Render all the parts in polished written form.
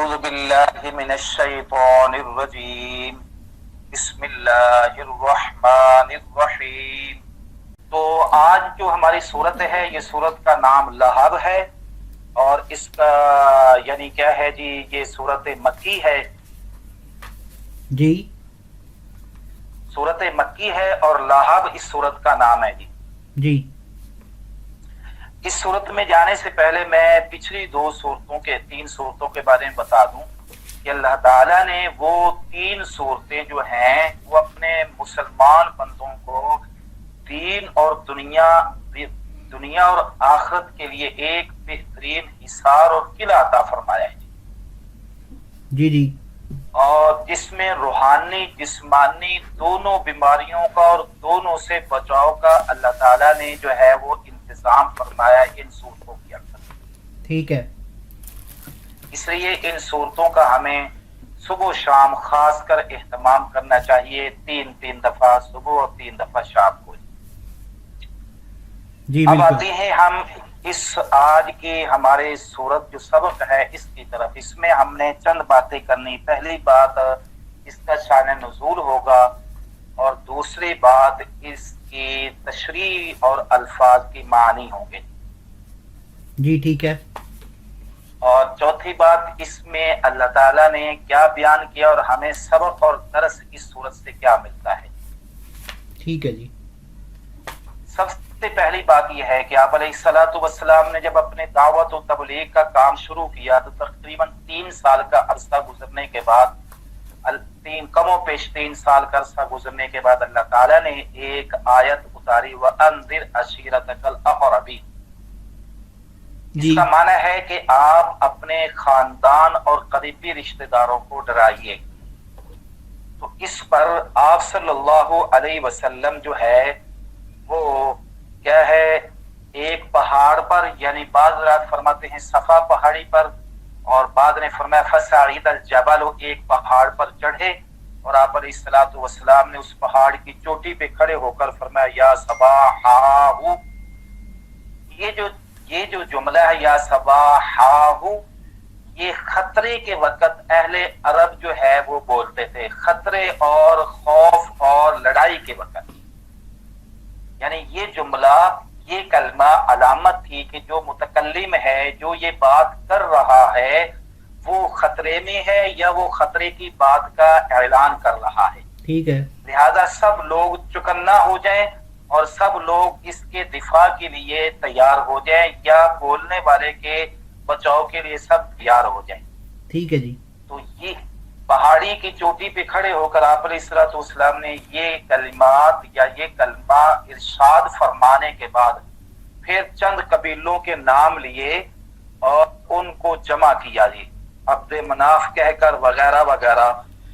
اعوذ باللہ من الشیطان الرجیم بسم اللہ الرحمن الرحیم۔ تو آج جو ہماری صورت ہے یہ صورت کا نام لہب ہے اور اس کا یعنی کیا ہے جی، یہ صورت مکی ہے جی صورت مکی ہے اور لہب اس صورت کا نام ہے جی۔ اس صورت میں جانے سے پہلے میں پچھلی تین صورتوں کے بارے میں بتا دوں کہ اللہ تعالیٰ نے وہ تین صورتیں جو ہیں وہ اپنے مسلمان بندوں کو دین اور دنیا اور آخرت کے لیے ایک بہترین حصار اور قلعہ عطا فرمایا ہے جی اور جس میں روحانی جسمانی دونوں بیماریوں کا اور دونوں سے بچاؤ کا اللہ تعالیٰ نے جو ہے وہ انتظام فرمایا ان صورتوں کے اندر۔ ٹھیک ہے، اس لیے ان صورتوں کا ہمیں صبح و شام خاص کر اہتمام کرنا چاہیے، تین دفعہ صبح اور 3 دفعہ شام کو۔ جی اب بالکل۔ آتے ہیں ہم اس آج کی ہمارے صورت جو سبق ہے اس کی طرف۔ اس میں ہم نے چند باتیں کرنی۔ پہلی بات اس کا شان نزول ہوگا اور دوسری بات اس کی تشریح اور الفاظ کی معنی ہوں گے جی ٹھیک ہے، اور چوتھی بات اس میں اللہ تعالیٰ نے کیا بیان کیا اور ہمیں سبق اور درس اس صورت سے کیا ملتا ہے۔ ٹھیک ہے جی۔ سب سے پہلی بات یہ ہے کہ آپ علیہ الصلوۃ والسلام نے جب اپنے دعوت و تبلیغ کا کام شروع کیا تو تقریباً 3 سال کا عرصہ گزرنے کے بعد کم و بیش 3 سال کا عرصہ گزرنے کے بعد اللہ تعالیٰ نے ایک آیت اتاری وَأَنذِرْ عَشِيرَتَكَ الْأَقْرَبِينَ۔ جی اس کا معنی ہے کہ آپ اپنے خاندان اور قریبی رشتہ داروں کو ڈرائیے۔ تو اس پر آپ صلی اللہ علیہ وسلم جو ہے وہ کیا ہے، ایک پہاڑ پر، یعنی بعض حضرات فرماتے ہیں صفا پہاڑی پر اور بعض نے فرمایا فصعد الجبل، ایک پہاڑ پر چڑھے اور آپ علیہ الصلوۃ والسلام نے اس پہاڑ کی چوٹی پہ کھڑے ہو کر فرمایا یا صباحہ۔ یہ جو جملہ ہے یا صباحہ، یہ خطرے کے وقت اہل عرب جو ہے وہ بولتے تھے، خطرے اور خوف اور لڑائی کے وقت۔ یعنی یہ جملہ، یہ کلمہ علامت تھی کہ جو متکلم ہے، جو یہ بات کر رہا ہے، وہ خطرے میں ہے یا وہ خطرے کی بات کا اعلان کر رہا ہے۔ ٹھیک ہے، لہذا سب لوگ چکنا ہو جائیں اور سب لوگ اس کے دفاع کے لیے تیار ہو جائیں یا بولنے والے کے بچاؤ کے لیے سب تیار ہو جائیں۔ ٹھیک ہے جی۔ تو یہ پہاڑی کی چوٹی پہ کھڑے ہو کر آپ علیہ الصلوۃ والسلام نے یہ کلمات یا یہ کلمہ ارشاد فرمانے کے بعد پھر چند قبیلوں کے نام لیے اور ان کو جمع کیا جی، عبد مناف کہہ کر وغیرہ وغیرہ۔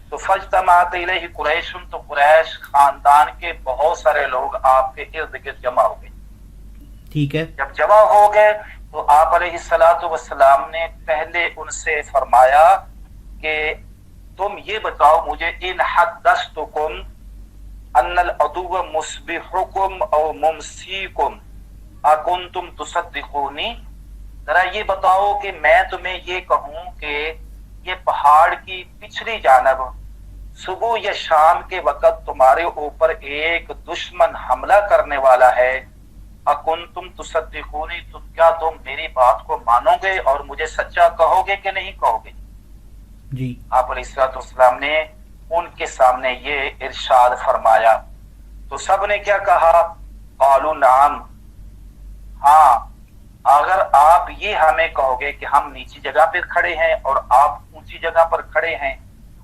تو فاجتمعت الیہ قریش، تو قریش خاندان کے بہت سارے لوگ آپ کے ارد گرد جمع ہو گئے۔ ٹھیک ہے، جب جمع ہو گئے تو آپ علیہ الصلوۃ والسلام نے پہلے ان سے فرمایا کہ تم یہ بتاؤ مجھے، ان حدثتکم ان العدو مصبحکم او ممسیکم اکنتم تصدقونی، ذرا یہ بتاؤ کہ میں تمہیں یہ کہوں کہ یہ پہاڑ کی پچھلی جانب صبح یا شام کے وقت تمہارے اوپر ایک دشمن حملہ کرنے والا ہے، اکنتم تصدقونی، تو کیا تم میری بات کو مانو گے اور مجھے سچا کہو گے کہ نہیں کہو گے؟ جی آپ علیہ الصلوۃ والسلام نے ان کے سامنے یہ ارشاد فرمایا تو سب نے کیا کہا؟ قالوا نعم، ہاں اگر آپ یہ ہمیں کہو گے کہ ہم نیچی جگہ پہ کھڑے ہیں اور آپ اونچی جگہ پر کھڑے ہیں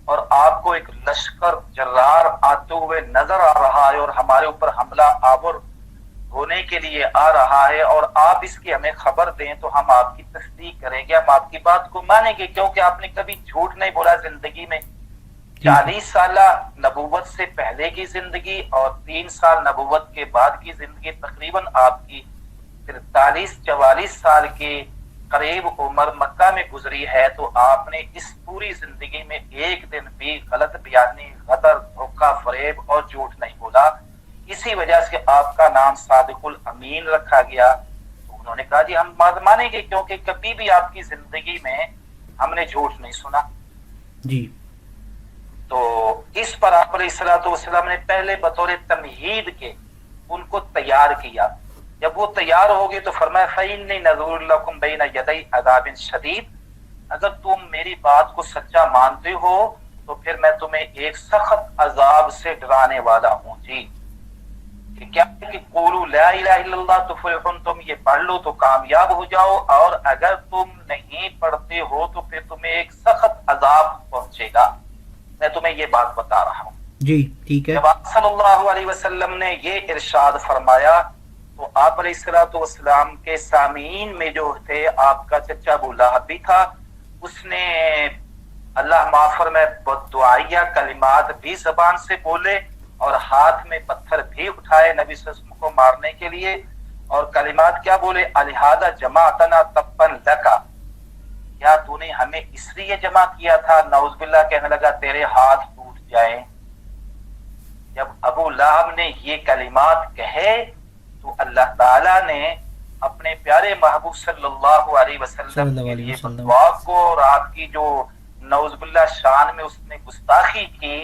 اور آپ کو ایک لشکر جرار آتے ہوئے نظر آ رہا ہے اور ہمارے اوپر حملہ آور ہونے کے لیے آ رہا ہے اور آپ اس کی ہمیں خبر دیں تو ہم آپ کی تصدیق کریں گے، ہم آپ کی بات کو مانیں گے، کیونکہ آپ نے کبھی جھوٹ نہیں بولا زندگی میں۔ 40 سالہ نبوت سے پہلے کی زندگی اور 3 سال نبوت کے بعد کی زندگی، تقریباً آپ کی 43-44 سال کی قریب عمر مکہ میں گزری ہے، تو آپ نے اس پوری زندگی میں ایک دن بھی غلط بیانی، غدر، دھوکہ، فریب اور جھوٹ نہیں بولا۔ اسی وجہ سے آپ کا نام صادق الامین رکھا گیا۔ تو انہوں نے کہا جی ہم بات مانیں گے، کیونکہ کبھی بھی آپ کی زندگی میں ہم نے جھوٹ نہیں سنا. جی تو اس پر آپ علیہ الصلوۃ والسلام نے پہلے بطور تمہید کے ان کو تیار کیا. جب وہ تیار ہو گئے تو فرمایا فَإِنِّي نَذُورٌ لَكُمْ بَيْنَ يَدَيْ عَذَابٍ شَدِيدٍ، اگر تم میری بات کو سچا مانتے ہو تو پھر میں تمہیں ایک سخت عذاب سے ڈرانے والا ہوں. جی کہ کیا کہ قولوا لا الہ الا اللہ تفلحون، تم یہ پڑھ لو تو کامیاب ہو جاؤ، اور اگر تم نہیں پڑھتے ہو تو پھر تمہیں ایک سخت عذاب پہنچے گا. میں تمہیں یہ بات بتا رہا ہوں. جی ٹھیک ہے. جب آپ صلی اللہ علیہ وسلم نے یہ ارشاد فرمایا تو آپ علیہ الصلوۃ والسلام کے سامعین میں جو تھے آپ کا چچا ابو لہب بھی تھا. اس نے اللہ معاف فرمائے بددعائیہ کلمات بھی زبان سے بولے اور ہاتھ میں پتھر بھی اٹھائے نبی صلی اللہ علیہ وسلم کو مارنے کے لیے. اور کلمات کیا بولے؟ الہذا جماعتنا تبا لکا، کیا تو نے ہمیں اس لیے جمع کیا تھا؟ نعوذ باللہ کہنے لگا تیرے ہاتھ ٹوٹ جائیں. جب ابو لہب نے یہ کلمات کہے تو اللہ تعالیٰ نے اپنے پیارے محبوب صلی اللہ علیہ وسلم کے لیے بدعا کو، اور آپ کی جو نعوذ باللہ شان میں اس نے گستاخی کی،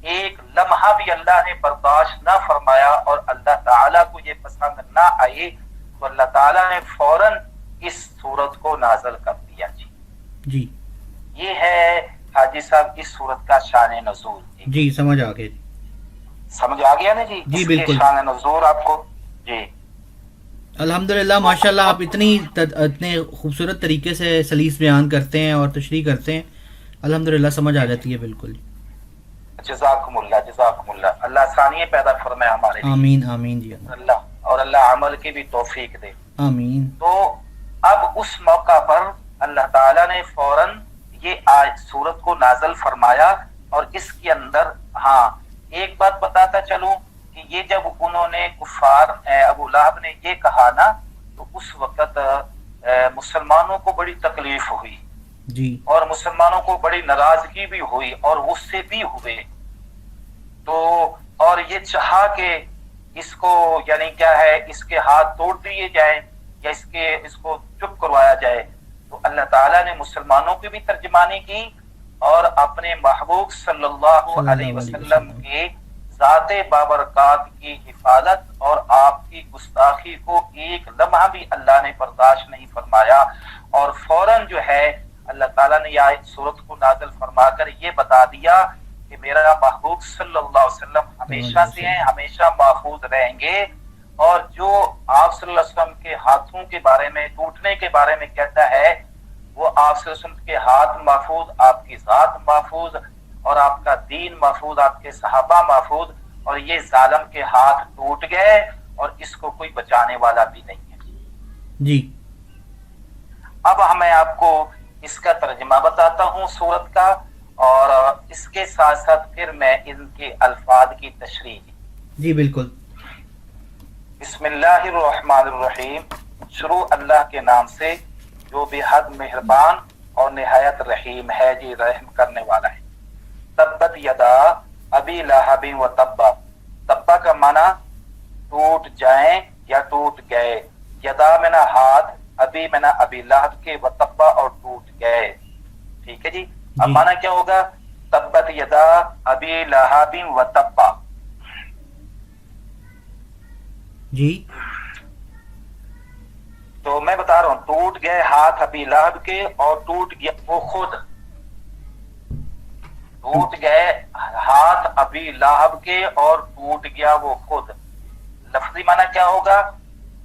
ایک لمحہ بھی اللہ نے برداشت نہ فرمایا اور اللہ تعالیٰ کو یہ پسند نہ آئی تو اللہ تعالیٰ نے فوراً اس صورت کو نازل کر دیا. جی یہ ہے حاجی صاحب اس صورت کا شان نزول. جی سمجھ آ گئی. سمجھ آ گیا نا جی؟ جی اس بالکل. کے شان نزول آپ کو. جی الحمدللہ ماشاءاللہ آپ اتنے خوبصورت طریقے سے سلیس بیان کرتے ہیں اور تشریح کرتے ہیں، الحمدللہ سمجھ آ جاتی ہے بالکل. جزاکم اللہ جزاکم اللہ. اللہ آسانیاں پیدا فرمائے ہمارے لیے. آمین آمین جی اللہ، اور اللہ عمل کی بھی توفیق دے. آمین. تو اب اس موقع پر اللہ تعالیٰ نے فوراً یہ سورت کو نازل فرمایا. اور اس کے اندر ایک بات بتاتا چلوں کہ یہ جب انہوں نے کفار ابو لہب نے یہ کہا نا تو اس وقت مسلمانوں کو بڑی تکلیف ہوئی جی، اور مسلمانوں کو بڑی ناراضگی بھی ہوئی اور غصے بھی ہوئے. تو اور یہ چاہا کہ اس کو یعنی کیا ہے اس کے ہاتھ توڑ دیے جائیں یا اس کو چپ کروایا جائے. تو اللہ تعالیٰ نے مسلمانوں کی بھی ترجمانی کی اور اپنے محبوب صلی اللہ علیہ وسلم کے ذات بابرکات کی حفاظت اور آپ کی گستاخی کو ایک لمحہ بھی اللہ نے برداشت نہیں فرمایا. اور فوراً جو ہے اللہ تعالیٰ نے یہ سورت کو نازل فرما کر یہ بتا دیا کہ میرا محبوب صلی اللہ علیہ وسلم ہمیشہ سے ہیں، ہمیشہ محفوظ رہیں گے. اور جو آپ صلی اللہ علیہ وسلم کے ہاتھوں کے بارے میں ٹوٹنے کے بارے میں کہتا ہے وہ آپ صلی اللہ علیہ وسلم کے ہاتھ محفوظ، آپ کی ذات محفوظ، اور آپ کا دین محفوظ، آپ کے صحابہ محفوظ، اور یہ ظالم کے ہاتھ ٹوٹ گئے اور اس کو کوئی بچانے والا بھی نہیں ہے. جی اب میں آپ کو اس کا ترجمہ بتاتا ہوں سورت کا، اور اس کے ساتھ ساتھ پھر میں ان کے الفاظ کی تشریح. جی بالکل. بسم اللہ الرحمن الرحیم. شروع اللہ کے نام سے جو بے حد مہربان اور نہایت رحیم ہے، جی رحم کرنے والا ہے. تبت یدا ابی لہب و تبا. تبا کا معنی ٹوٹ جائیں یا ٹوٹ گئے. یدا منا ہاتھ، ابی منا ابی لہب کے، و تبا اور ٹوٹ گئے. ٹھیک ہے جی. اب معنی کیا ہوگا؟ تبت یدا ابی لہب و تبا. جی تو میں بتا رہا ہوں ٹوٹ گئے ہاتھ ابی لہب کے اور ٹوٹ گیا وہ خود. ٹوٹ گئے ہاتھ ابی لہب کے اور ٹوٹ گیا وہ خود. لفظی معنی کیا ہوگا؟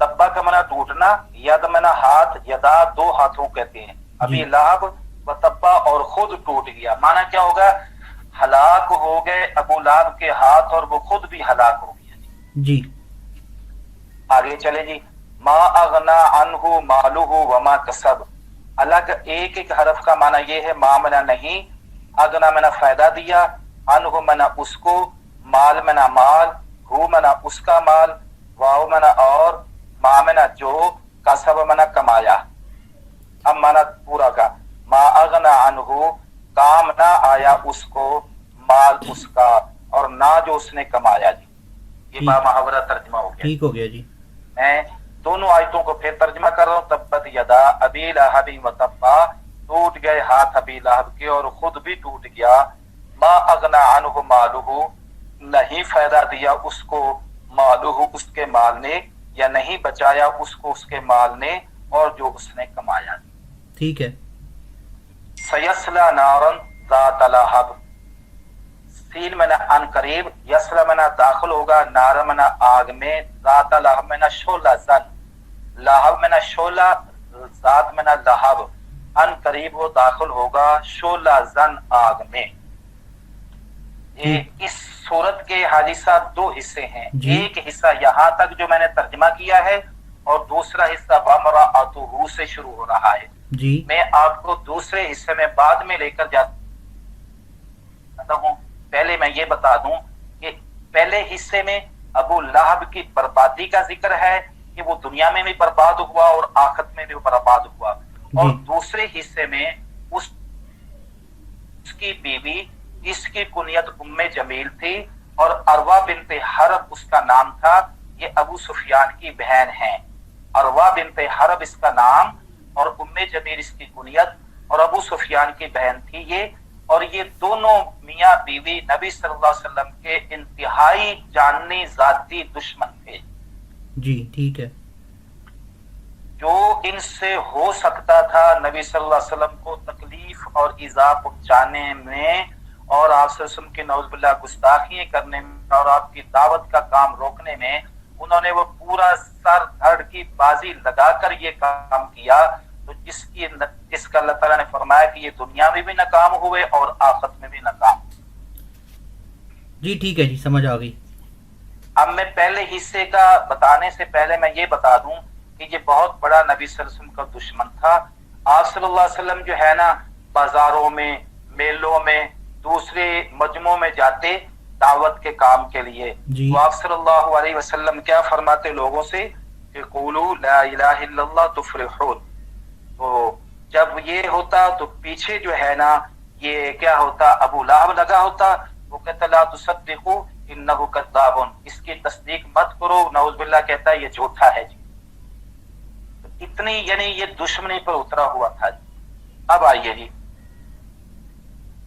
تبا کا معنی ٹوٹنا، ید معنی ہاتھ، یدا دو ہاتھوں کہتے ہیں. ابی لہب و تبا اور خود ٹوٹ گیا. معنی کیا ہوگا؟ ہلاک ہو گئے ابو لہب کے ہاتھ اور وہ خود بھی ہلاک ہو گیا. جی آگے چلے جی. ما اغنا عنہ مالہ وما کسب. الگ ایک ایک حرف کا معنی یہ ہے. ما منا نہیں، اغنا منا فائدہ دیا، عنہ منا اس کو، مال منا مال، ہو منا اس کا مال، واو منا اور، ما منا جو، کسب منا کمایا. اب منا پورا کا. ما اغنا عنہ کام نہ آیا اس کو، مال اس کا، اور نہ جو اس نے کمایا. جی یہ با محاورہ ترجمہ ہو گیا. ٹھیک ہو گیا جی. میں دونوں آیتوں کو پھر ترجمہ کر رہا ہوں. تبت یدا ابی لہب و تبا. ٹوٹ گئے ہاتھ ابی لہب کے اور خود بھی ٹوٹ گیا. ما اغنا عنہ مالہ، نہیں فائدہ دیا اس کو مالہ اس کے مال نے، یا نہیں بچایا اس کو اس کے مال نے اور جو اس نے کمایا. ٹھیک ہے. سیصلی نارا ذات لہب، سین منا ان قریب، یسلا منا داخل ہوگا، نار منا آگ میں، ذات لہب منا شعلہ زن، لہب منا شعلہ، ذات منا لہب، ان قریب وہ داخل ہوگا شعلہ زن آگ میں. اس صورت کے حادثات دو حصے ہیں. ایک حصہ یہاں تک جو میں نے ترجمہ کیا ہے اور دوسرا حصہ وامرأتہ سے شروع ہو رہا ہے. میں آپ کو دوسرے حصے میں بعد میں لے کر جاتا ہوں. پہلے میں یہ بتا دوں کہ پہلے حصے میں ابو لہب کی بربادی کا ذکر ہے کہ وہ دنیا میں بھی برباد ہوا اور آخرت میں بھی برباد ہوا، اور دوسرے حصے میں اس کی بیوی، اس کی کنیت ام جمیل تھی اور اروا بنت حرب اس کا نام تھا. یہ ابو سفیان کی بہن ہیں. اروا بنت حرب اس کا نام اور ام جمیل اس کی کنیت اور ابو سفیان کی بہن تھی یہ. اور یہ دونوں میاں بیوی نبی صلی اللہ علیہ وسلم کے انتہائی جاننی ذاتی دشمن تھے. جی ٹھیک ہے. جو ان سے ہو سکتا تھا نبی صلی اللہ علیہ وسلم کو تکلیف اور ایذا پہنچانے میں اور آپ صلی اللہ علیہ وسلم کی نعوذ باللہ گستاخیاں کرنے میں اور آپ کی دعوت کا کام روکنے میں، انہوں نے وہ پورا سر دھڑ کی بازی لگا کر یہ کام کیا. تو جس کا اللہ تعالیٰ نے فرمایا کہ یہ دنیا میں بھی ناکام ہوئے اور آخرت میں بھی ناکام. جی ٹھیک ہے، جی سمجھ آ گئی. اب میں پہلے حصے کا بتانے سے پہلے میں یہ بتا دوں کہ یہ بہت بڑا نبی صلی اللہ علیہ وسلم کا دشمن تھا. آپ صلی اللہ علیہ وسلم جو ہے نا، بازاروں میں، میلوں میں، دوسرے مجمعوں میں جاتے دعوت کے کام کے لیے. تو آپ صلی اللہ علیہ وسلم کیا فرماتے لوگوں سے کہ قولوا لا الہ الا اللہ تفلحون. تو جب یہ ہوتا تو پیچھے جو ہے نا یہ کیا ہوتا، ابو لہب لگا ہوتا. وہ کہتا لا تصدقوا انہ کذاب، اس کی تصدیق مت کرو، نعوذ باللہ کہتا ہے یہ جھوٹا ہے. جی اتنی یعنی یہ دشمنی پر اترا ہوا تھا. اب آئیے جی،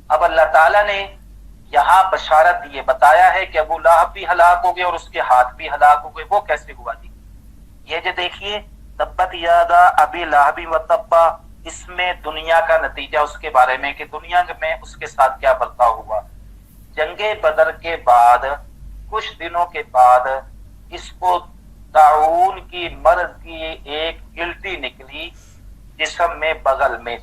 اب اللہ تعالیٰ نے یہاں بشارت یہ بتایا ہے کہ ابو لہب بھی ہلاک ہو گئے اور اس کے ہاتھ بھی ہلاک ہو گئے. وہ کیسے ہوا جی؟ یہ جو دیکھیے تبت یادا ابی لہب و تبا، اس میں دنیا کا نتیجہ اس کے بارے میں کہ دنیا میں اس کے ساتھ کیا برتاؤ ہوا. جنگ بدر کے بعد کچھ دنوں کے بعد اس کو طاعون کی مرض کی ایک الٹی نکلی جسم میں، بغل میں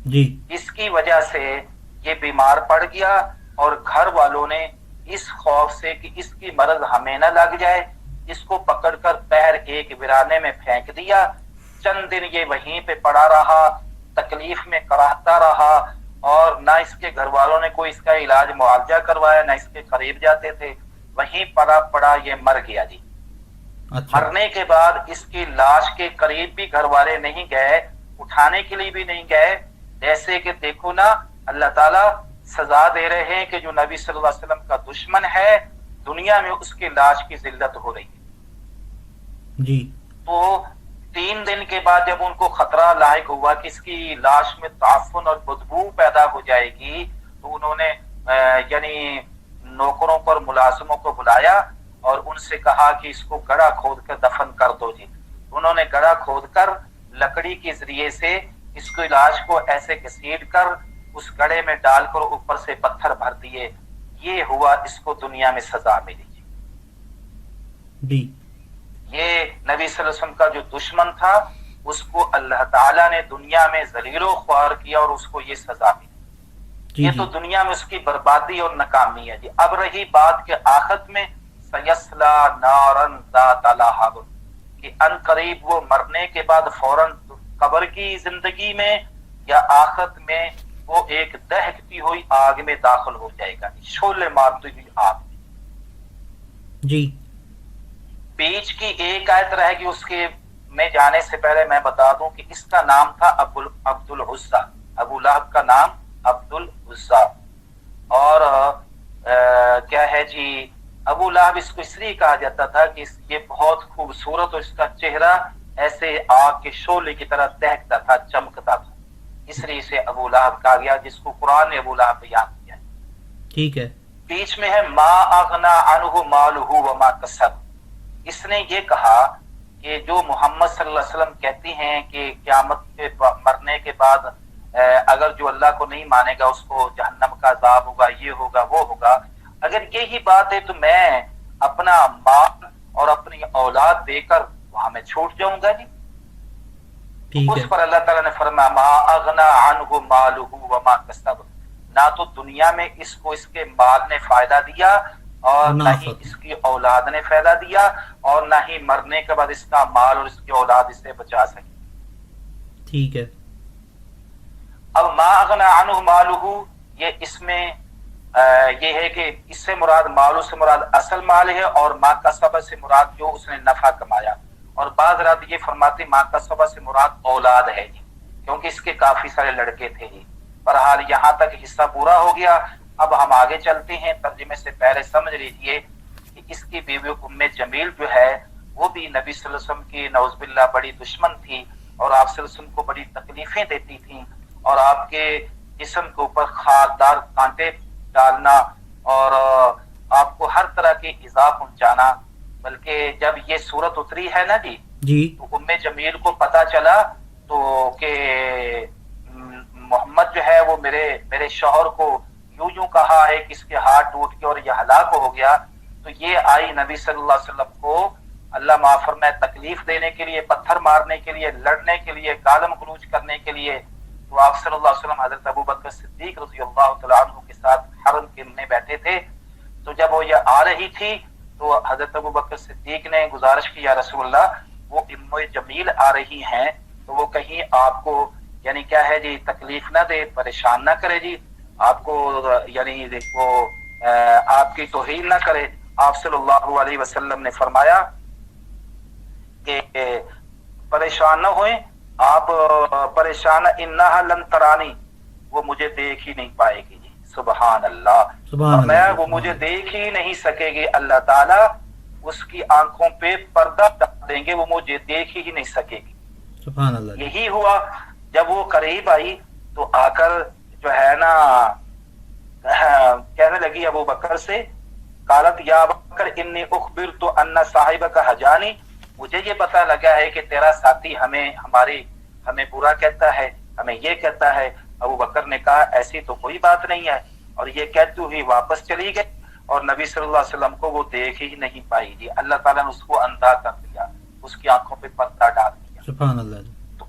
جی. اس کی وجہ سے یہ بیمار پڑ گیا اور گھر والوں نے اس خوف سے کہ اس کی مرض ہمیں نہ لگ جائے، اس کو پکڑ کر پیر ایک ویرانے میں پھینک دیا. چند دن یہ وہیں پہ پڑا رہا، تکلیف میں کراہتا رہا، اور نہ اس کے گھر والوں نے کوئی اس کا علاج معالجہ کروایا، نہ اس کے قریب جاتے تھے. وہیں پڑا یہ مر گیا جی. مرنے کے بعد اس کی لاش کے قریب بھی گھر والے نہیں گئے، اٹھانے کے لیے بھی نہیں گئے. جیسے کہ دیکھو نا، اللہ تعالیٰ سزا دے رہے ہیں کہ جو نبی صلی اللہ علیہ وسلم کا دشمن ہے دنیا میں اس کی لاش کی ذلت ہو رہی ہے جی. تو 3 دن کے بعد جب ان کو خطرہ لاحق ہوا کہ اس کی لاش میں تعفن اور بدبو پیدا ہو جائے گی، تو انہوں نے یعنی نوکروں پر ملازموں کو بلایا اور ان سے کہا کہ اس کو گڑھا کھود کر دفن کر دو جی. انہوں نے گڑھا کھود کر لکڑی کے ذریعے سے اس کی لاش کو ایسے گھسیٹ کر اس گڑھے میں ڈال کر اوپر سے پتھر بھر دیے. یہ ہوا، اس کو دنیا میں سزا ملی جی. یہ نبی صلی اللہ علیہ وسلم کا جو دشمن تھا اس کو اللہ تعالیٰ نے دنیا میں ذلیل و خوار کیا اور اس کو یہ سزا ملی. یہ تو دنیا میں اس کی بربادی اور ناکامی ہے جی. اب رہی بات کہ آخرت میں سیصلی نارا ذات لہب، کہ ان قریب وہ مرنے کے بعد فوراً قبر کی زندگی میں یا آخرت میں وہ ایک دہکتی ہوئی آگ میں داخل ہو جائے گا، شعلے مارتی ہوئی آگ جی. بیچ کی ایک آیت رہے گی، اس کے میں جانے سے پہلے میں بتا دوں کہ اس کا نام تھا عبد العزیٰ. ابو لہب کا نام عبد العزیٰ. اور کیا ہے جی، ابو لہب اس کو اس لیے کہا جاتا تھا کہ یہ بہت خوبصورت اور اس کا چہرہ ایسے آگ کے شعلے کی طرح دہکتا تھا، چمکتا تھا، اس لیے اسے ابو لہب کہا گیا، جس کو قرآن نے ابو لہب بیان کیا ہے۔ ٹھیک ہے، بیچ میں ہے ما اغنا عنہ مالہ وما کسب، اس نے یہ کہا کہ جو محمد صلی اللہ علیہ وسلم کہتے ہیں کہ قیامت کے مرنے کے بعد اگر جو اللہ کو نہیں مانے گا اس کو جہنم کا عذاب ہوگا، یہ ہوگا وہ ہوگا، اگر یہی بات ہے تو میں اپنا مال اور اپنی اولاد دے کر وہاں میں چھوٹ جاؤں گا جی۔ اس پر اللہ تعالیٰ نے فرمایا ما اغنا عنہ مالہ وما کسب، نہ تو دنیا میں اس کو اس کے مال نے فائدہ دیا اور نہ ہی اس کی اولاد نے فائدہ دیا، اور نہ ہی مرنے کے بعد اس کا مال اور اس کی اولاد اسے بچا سکی۔ ٹھیک ہے، اب ما اغنا عنہ مالہ، یہ اس میں یہ ہے کہ اس سے مراد مالو سے مراد اصل مال ہے، اور ما کسب سے مراد جو اس نے نفع کمایا، اور بعض رات یہ فرماتے ما کسب سے مراد اولاد ہے جی، کیونکہ اس کے کافی سارے لڑکے تھے جی۔ بہرحال یہاں تک حصہ پورا ہو گیا، اب ہم آگے چلتے ہیں۔ ترجمے سے پہلے سمجھ لیجئے کہ اس کی بیوی ام جمیل جو ہے وہ بھی نبی صلی اللہ علیہ وسلم کی نعوذ باللہ بڑی دشمن تھی، اور آپ صلی اللہ علیہ وسلم کو بڑی تکلیفیں دیتی تھیں، اور آپ کے جسم کے اوپر خاردار کانٹے ڈالنا اور آپ کو ہر طرح کے ایذا پہنچانا۔ بلکہ جب یہ صورت اتری ہے نا جی تو ام جمیل کو پتا چلا تو کہ محمد جو ہے وہ میرے شوہر کو یوں کہا ہے کہ اس کے ہاتھ ٹوٹ کے اور یہ ہلاک ہو گیا، تو یہ آئی نبی صلی اللہ علیہ وسلم کو اللہ معاف فرمائے تکلیف دینے کے لیے، پتھر مارنے کے لیے، لڑنے کے لیے، گالم گلوچ کرنے کے لیے۔ تو آپ صلی اللہ علیہ وسلم حضرت ابو بکر صدیق رضی اللہ تعالیٰ عنہ کے ساتھ حرم کے میں بیٹھے تھے، تو جب وہ یہ آ رہی تھی تو حضرت ابو بکر صدیق نے گزارش کی یا رسول اللہ وہ ام جمیل آ رہی ہیں تو وہ کہیں آپ کو یعنی کیا ہے جی تکلیف نہ دے، پریشان نہ کرے جی، آپ کو یعنی وہ آپ کی توہین نہ کرے۔ آپ صلی اللہ علیہ وسلم نے فرمایا کہ پریشان نہ ہوئیں، آپ پریشان انہا لن ترانی، وہ مجھے دیکھ ہی نہیں پائے گی جی۔ سبحان اللہ، میں وہ مجھے دیکھ ہی نہیں سکے گی، اللہ تعالیٰ اس کی آنکھوں پہ پردہ ڈال دیں گے، وہ مجھے دیکھ ہی نہیں سکے گی۔ سبحان اللہ۔ یہی ہوا، جب وہ قریب آئی تو آ کر جو ہے نا کہنے لگی ابو بکر سے، قالت یا ابو بکر انی اخبرت ان صاحبک حجانی، مجھے یہ پتہ لگا ہے کہ تیرا ساتھی ہمیں برا کہتا ہے، ہمیں یہ کہتا ہے۔ ابو بکر نے کہا ایسی تو کوئی بات نہیں ہے، اور یہ کہتے ہوئی واپس چلی گئی، اور نبی صلی اللہ علیہ وسلم کو وہ دیکھ ہی نہیں پائی جی۔ اللہ تعالیٰ نے اس کو اندھا کر دیا، اس کی آنکھوں پہ پردہ ڈال دیا۔ سبحان اللہ۔ تو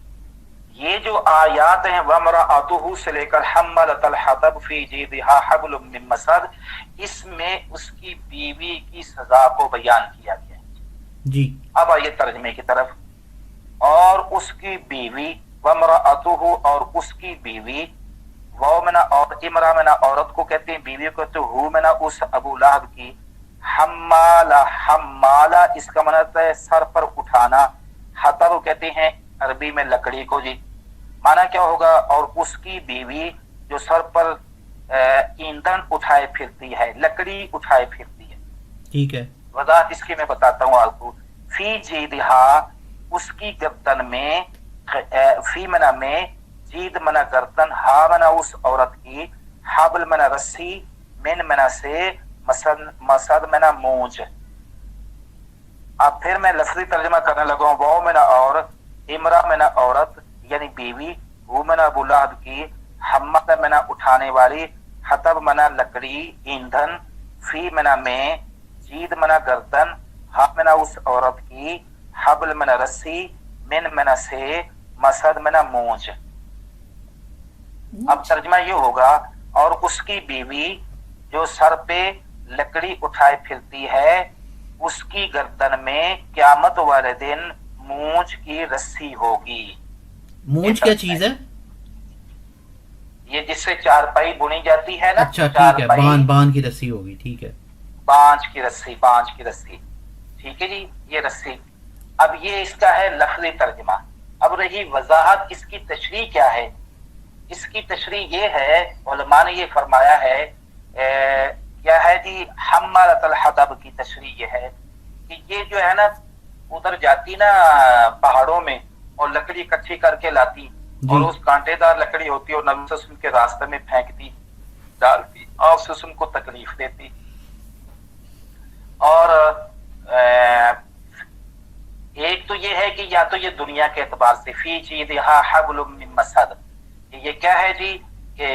یہ جو آیات ہیں وَامْرَأَتُهُ سے لے کر حَمَّلَتَ الْحَطَبَ فِي جِيدِهَا حَبْلٌ مِّن مَّسَدٍ، اس میں اس کی بیوی کی سزا کو بیان کیا گیا ہے جی۔ اب آئیے ترجمے کی طرف۔ اور اس کی بیوی وَامْرَأَتُهُ، اور اس کی بیوی، وہ منا اور امرا منا عورت کو کہتے ہیں، بیوی کو کہتے ہیں، ہو منا اس ابو لہب کی، حمالہ اس کا مطلب ہے سر پر اٹھانا، حطب کہتے ہیں عربی میں لکڑی کو جی، مانا کیا ہوگا، اور اس کی بیوی جو سر پر ایندھن اٹھائے پھرتی ہے، لکڑی اٹھائے پھرتی ہے۔ ٹھیک ہے، وضاحت اس کی میں بتاتا ہوں آپ کو۔ فی جیدہا، اس کی گردن میں، فی منا میں، جید منا گردن، ہا منا اس عورت کی، حبل منا رسی، من منا سے، مسد منا مونج۔ اب پھر میں لفظی ترجمہ کرنے لگا ہوں۔ وہ منا عورت، امرا منا عورت یعنی بیوی، وہ منا ابو لہب کی، حمد منا اٹھانے والی، حطب منا لکڑی ایندھن، فی منا میں، جید منا گردن، ہا منا اس عورت کی، حبل منا رسی، من منا سے، مسد منا مونج۔ اب ترجمہ یہ ہوگا، اور اس کی بیوی جو سر پہ لکڑی اٹھائے پھرتی ہے، اس کی گردن میں قیامت والے دن مونج کی رسی ہوگی۔ مونج کیا چیز ہے؟ یہ جس سے چارپائی بنی جاتی ہے نا۔ اچھا ٹھیک ہے، بان کی رسی ہوگی، ٹھیک ہے، بانج کی رسی، ٹھیک ہے جی، یہ رسی۔ اب یہ اس کا ہے لفظی ترجمہ۔ اب رہی وضاحت، اس کی تشریح کیا ہے؟ اس کی تشریح یہ ہے، علماء نے یہ فرمایا ہے، کیا ہے جی، حمالۃ الحطب کی تشریح یہ ہے کہ یہ جو ہے نا ادھر جاتی نا پہاڑوں میں اور لکڑی اکٹھی کر کے لاتی، جی اور اس کانٹے دار لکڑی ہوتی ہے اور نبی صلی اللہ علیہ وسلم کے راستے میں پھینکتی ڈالتی اور اس سے ان کو تکلیف دیتی. اور ایک تو یہ ہے کہ یا تو یہ دنیا کے اعتبار سے فی جیدہا حبل من مسد، یہ کیا ہے جی کہ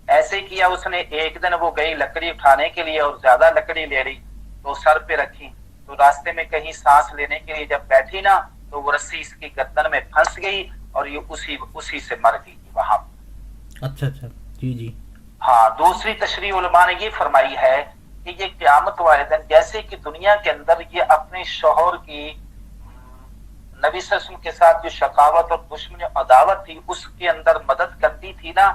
ایسے کیا اس نے، ایک دن وہ گئی لکڑی اٹھانے کے لیے اور زیادہ لکڑی لے لی تو سر پہ رکھی، تو راستے میں کہیں سانس لینے کے لیے جب بیٹھی نا تو وہ رسی اس کی گردن میں پھنس گئی اور یہ اسی سے مر گئی وہاں. اچھا اچھا جی جی ہاں دوسری تشریح علماء نے یہ فرمائی ہے کہ یہ قیامت والے دن جیسے کہ دنیا کے اندر یہ اپنے شوہر کی نبی صلی اللہ علیہ وسلم کے ساتھ جو شقاوت اور دشمنی عداوت تھی اس کے اندر مدد کرتی تھی نا،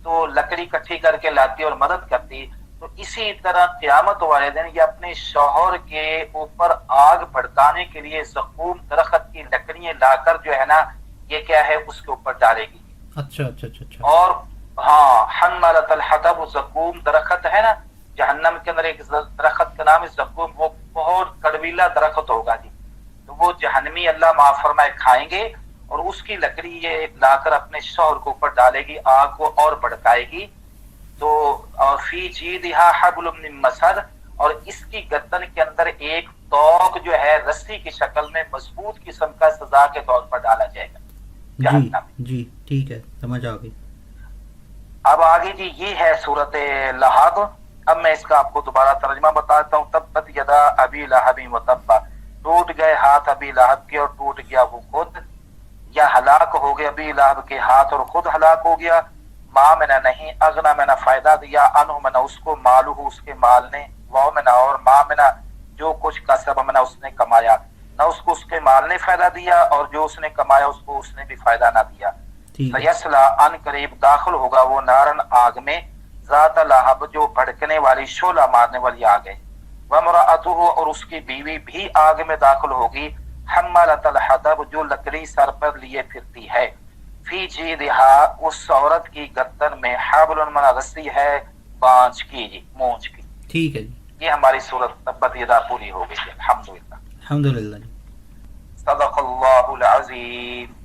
تو لکڑی اکٹھی کر کے لاتی اور مدد کرتی، تو اسی طرح قیامت والے دن یہ اپنے شوہر کے اوپر آگ بھڑکانے کے لیے زقوم درخت کی لکڑیاں لا کر جو ہے نا یہ کیا ہے اس کے اوپر ڈالے گی. اچھا اچھا اچھا اچھا اور ہاں حنملۃ الحطب، زقوم درخت ہے نا جہنم کے اندر ایک درخت کا نام ہے زقوم، وہ بہت کڑویلا درخت ہوگا جی، تو وہ جہنمی اللہ معاف فرمائے کھائیں گے اور اس کی لکڑی یہ لا کر اپنے شوہر کے اوپر ڈالے گی، آگ کو اور بھڑکائے گی. تو اور فی جیدہا حبل من مسد، اور اس کی گردن کے اندر ایک توق جو ہے رسی کی شکل میں مضبوط قسم کا سزا کے طور پر ڈالا جائے گا جی جہنم. جی ٹھیک ہے سمجھ آ گئی. اب آگے جی یہ ہے سورت لہب. اب میں اس کا آپ کو دوبارہ ترجمہ بتاتا ہوں. تبت یدا ابی لہب وتب، ٹوٹ گئے ہاتھ ابی لہب کے اور ٹوٹ گیا وہ خود، یا ہلاک ہو گئے ابی لہب کے ہاتھ اور خود ہلاک ہو گیا. ماں میں نہ نہیں، اغنا میں نہ فائدہ دیا، انہو میں نہ اس کو، مالو اس کے مال نے، واؤ میں نہ اور ماں میں نہ جو کچھ کسب میں نہ اس نے کمایا، نہ اس کو اس کے مال نے فائدہ دیا اور جو اس نے کمایا اس کو اس نے بھی فائدہ نہ دیا. ٹھیک ہے فیصلہ ان قریب داخل ہوگا وہ نارن آگ میں، ذات لہب جو بھڑکنے والی شعلہ مارنے والی آگ ہے. وامرأتہ اور اس کی بیوی بھی آگ میں داخل ہوگی، حمالۃ الحطب جو لکڑی سر پر لیے پھرتی ہے. فی جیدہا اس عورت کی گردن میں حبل من رسی ہے بانج کی جی مونج کی. ٹھیک ہے جی یہ ہماری صورت تبت یدا پوری ہو گئی. الحمدللہ. الحمد للہ جی. صدق اللہ العظیم.